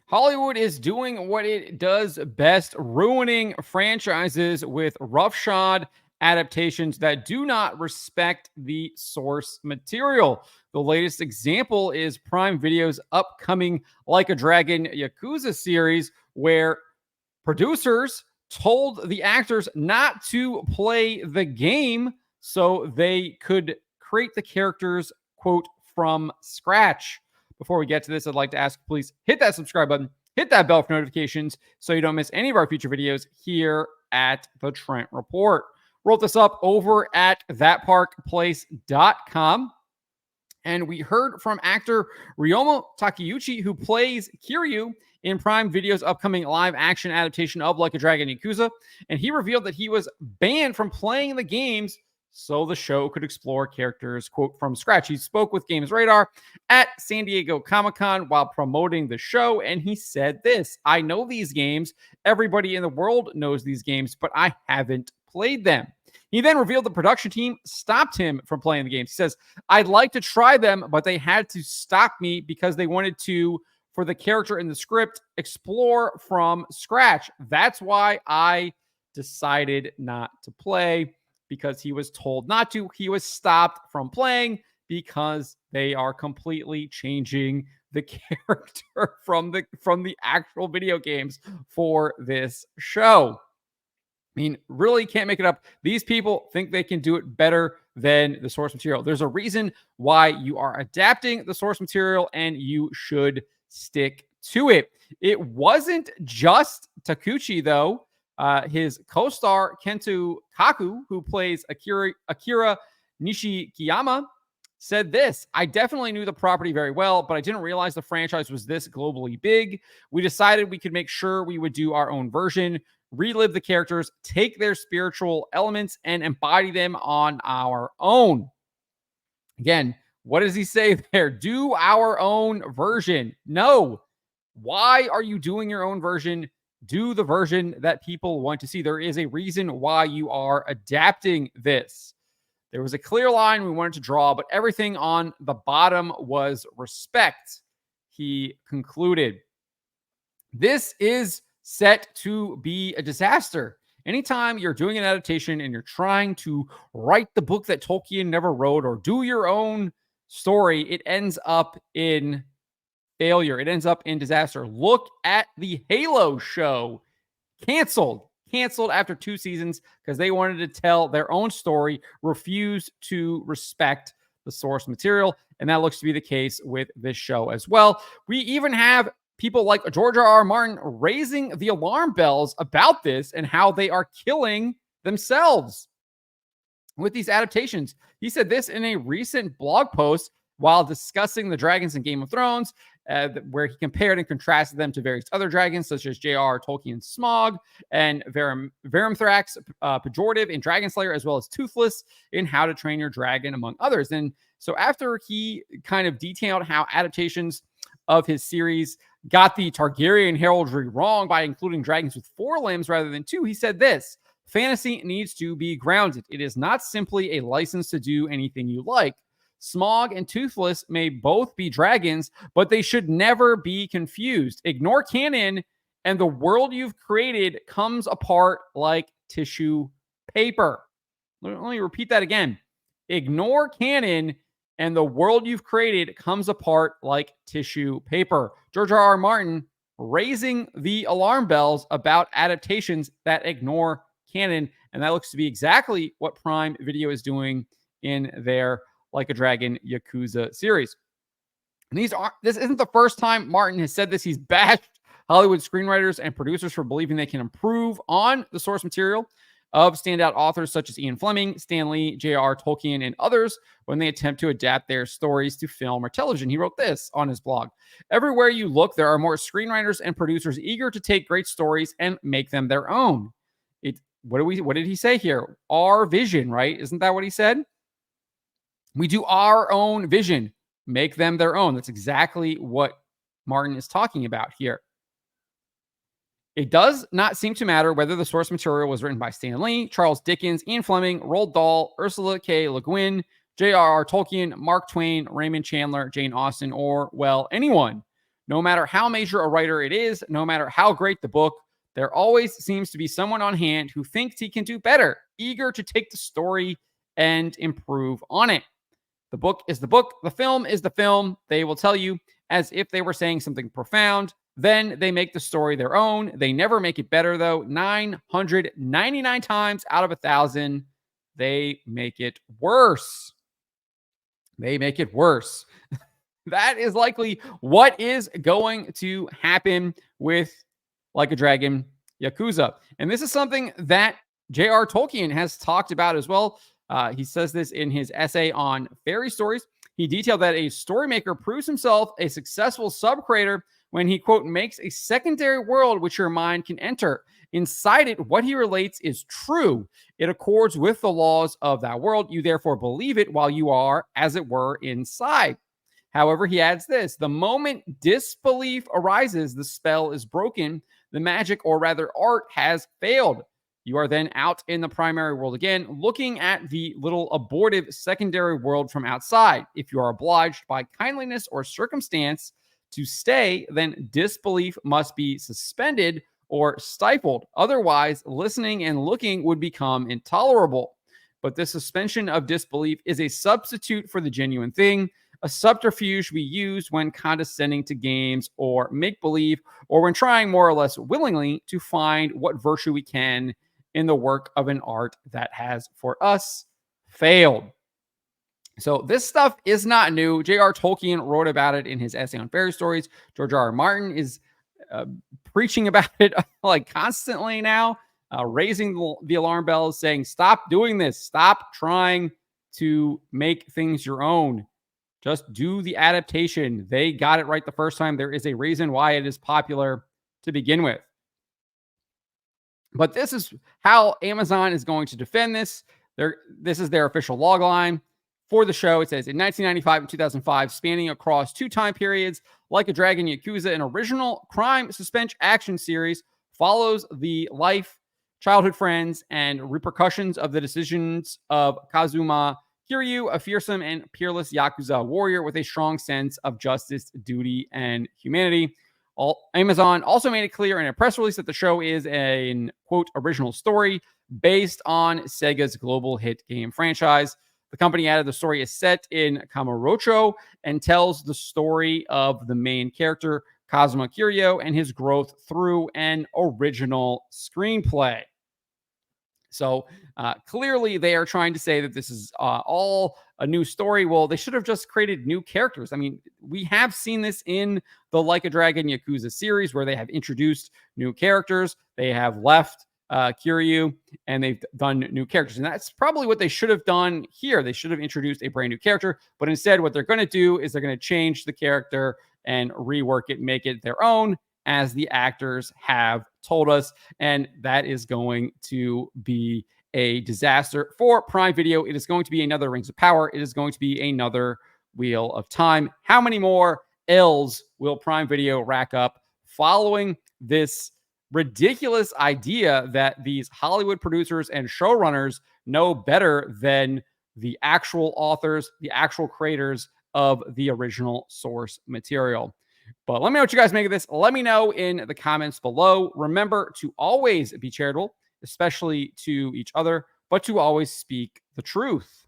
Hollywood is doing what it does best, ruining franchises with roughshod adaptations that do not respect the source material. The latest example is Prime Video's upcoming Like a Dragon Yakuza series, where producers told the actors not to play the game so they could create the characters, quote, from scratch. Before we get to this, I'd like to ask, please hit that subscribe button, hit that bell for notifications so you don't miss any of our future videos here at the Trent Report. Wrote this up over at thatparkplace.com. And we heard from actor Ryomo Takeuchi, who plays Kiryu in Prime Video's upcoming live action adaptation of Like a Dragon Yakuza. And he revealed that he was banned from playing the games so the show could explore characters, quote, from scratch. He spoke with Games Radar at San Diego Comic-Con while promoting the show, and he said this: I know these games. Everybody in the world knows these games, but I haven't played them. He then revealed the production team stopped him from playing the games. He says, I'd like to try them, but they had to stop me because they wanted to, for the character in the script, explore from scratch. That's why I decided not to play, because he was told not to. He was stopped from playing because they are completely changing the character from the actual video games for this show. I mean, really can't make it up. These people think they can do it better than the source material. There's a reason why you are adapting the source material, and you should stick to it. It wasn't just Takuchi, though. His co-star Kento Kaku, who plays Akira Nishikiyama, said this: I definitely knew the property very well, but I didn't realize the franchise was this globally big. We decided we could make sure we would do our own version, relive the characters, take their spiritual elements, and embody them on our own. Again, what does he say there? Do our own version. No. Why are you doing your own version? Do the version that people want to see. There is a reason why you are adapting this. There was a clear line we wanted to draw, but everything on the bottom was respect, he concluded. This is set to be a disaster. Anytime you're doing an adaptation and you're trying to write the book that Tolkien never wrote or do your own story, it ends up in failure. It ends up in disaster. Look at the Halo show. Canceled after 2 seasons because they wanted to tell their own story, refused to respect the source material. And that looks to be the case with this show as well. We even have people like George R.R. Martin raising the alarm bells about this and how they are killing themselves with these adaptations. He said this in a recent blog post while discussing the dragons in Game of Thrones, where he compared and contrasted them to various other dragons, such as J.R. Tolkien's Smaug and Verimthrax, Pejorative in Dragon Slayer, as well as Toothless in How to Train Your Dragon, among others. And so after he kind of detailed how adaptations of his series got the Targaryen heraldry wrong by including dragons with 4 limbs rather than 2, he said this: fantasy needs to be grounded. It is not simply a license to do anything you like. Smaug and Toothless may both be dragons, but they should never be confused. Ignore canon, and the world you've created comes apart like tissue paper. Let me repeat that again. Ignore canon, and the world you've created comes apart like tissue paper. George R.R. Martin raising the alarm bells about adaptations that ignore canon, and that looks to be exactly what Prime Video is doing in their Like a Dragon Yakuza series. And this isn't the first time Martin has said this. He's bashed Hollywood screenwriters and producers for believing they can improve on the source material of standout authors such as Ian Fleming, Stan Lee, J.R. Tolkien, and others when they attempt to adapt their stories to film or television. He wrote this on his blog: everywhere you look, there are more screenwriters and producers eager to take great stories and make them their own. What did he say here? Our vision, right? Isn't that what he said? We do our own vision, make them their own. That's exactly what Martin is talking about here. It does not seem to matter whether the source material was written by Stan Lee, Charles Dickens, Ian Fleming, Roald Dahl, Ursula K. Le Guin, J.R.R. Tolkien, Mark Twain, Raymond Chandler, Jane Austen, or, well, anyone. No matter how major a writer it is, no matter how great the book, there always seems to be someone on hand who thinks he can do better, eager to take the story and improve on it. The book is the book, the film is the film. They will tell you as if they were saying something profound. Then they make the story their own. They never make it better, though. 999 times out of 1,000, they make it worse. They make it worse. That is likely what is going to happen with Like a Dragon Yakuza. And this is something that J.R. Tolkien has talked about as well. He says this in his essay on fairy stories. He detailed that a storymaker proves himself a successful sub-creator when he, quote, makes a secondary world which your mind can enter. Inside it, what he relates is true. It accords with the laws of that world. You therefore believe it while you are, as it were, inside. However, he adds this: the moment disbelief arises, the spell is broken. The magic, or rather art, has failed. You are then out in the primary world again, looking at the little abortive secondary world from outside. If you are obliged by kindliness or circumstance to stay, then disbelief must be suspended or stifled. Otherwise, listening and looking would become intolerable. But the suspension of disbelief is a substitute for the genuine thing, a subterfuge we use when condescending to games or make-believe, or when trying more or less willingly to find what virtue we can in the work of an art that has, for us, failed. So this stuff is not new. J.R. Tolkien wrote about it in his essay on fairy stories. George R. R. Martin is preaching about it like constantly now, raising the alarm bells, saying, stop doing this. Stop trying to make things your own. Just do the adaptation. They got it right the first time. There is a reason why it is popular to begin with. But this is how Amazon is going to defend this. This is their official logline for the show. It says, in 1995 and 2005, spanning across 2 time periods, Like a Dragon Yakuza, an original crime suspense action series, follows the life, childhood friends, and repercussions of the decisions of Kazuma Kiryu, a fearsome and peerless Yakuza warrior with a strong sense of justice, duty, and humanity. Amazon also made it clear in a press release that the show is an, quote, original story based on Sega's global hit game franchise. The company added the story is set in Kamurocho and tells the story of the main character, Kazuma Kiryu, and his growth through an original screenplay. So clearly they are trying to say that this is all a new story. Well, they should have just created new characters. I mean, we have seen this in the Like a Dragon Yakuza series where they have introduced new characters. They have left Kiryu and they've done new characters. And that's probably what they should have done here. They should have introduced a brand new character. But instead, what they're going to do is they're going to change the character and rework it, make it their own, as the actors have told us. And that is going to be a disaster for Prime Video. It is going to be another Rings of Power. It is going to be another Wheel of Time. How many more L's will Prime Video rack up following this ridiculous idea that these Hollywood producers and showrunners know better than the actual authors, the actual creators of the original source material? But let me know what you guys make of this. Let me know in the comments below. Remember to always be charitable, especially to each other, but to always speak the truth.